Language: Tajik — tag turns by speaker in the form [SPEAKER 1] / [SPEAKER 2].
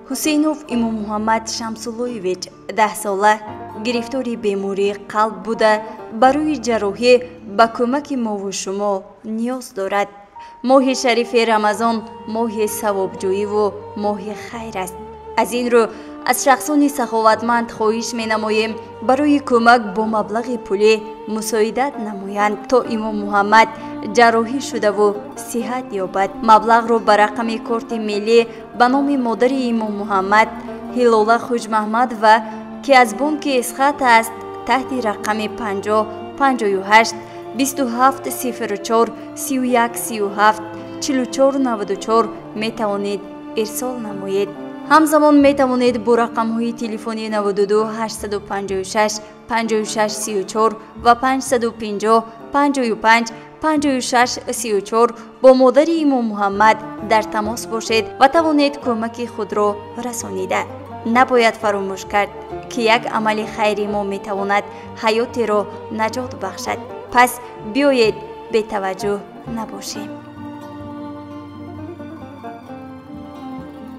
[SPEAKER 1] ҳусейнов имом муҳаммад шамсуллоевич 10 сола гирифтори бемории қалб буда барои ҷарроҳӣ ба кӯмаки мову шумо ниёз дорад. моҳи шарифи рамазон моҳи савобҷӯиву моҳи хайр аст. аз ин рӯ аз шахсони саховатманд хоҳиш менамоем барои кӯмак бо маблағи пулӣ мусоидат намоянд, то имом муҳаммад ҷарроҳӣ шудаву сиҳат ёбад. маблағро ба рақами корти миллӣ ба номи модари имом муҳаммад ҳилола хуҷмаҳмадова ки аз бонки Эсхат аст таҳти рақами 50 58 27 04 31 37 44 94 метавонед ирсол намоед. ҳамзамон метавонед бо рақамҳои телефони 92 856 56 34 ва 550 55 56 34 бо модари имом муҳаммад дар тамос бошед ва тавонед кӯмаки худро расонида. набояд фаромӯш кард ки як амали хайри мо метавонад ҳаётеро наҷот бахшад. пас биёед бетаваҷҷӯҳ набошем.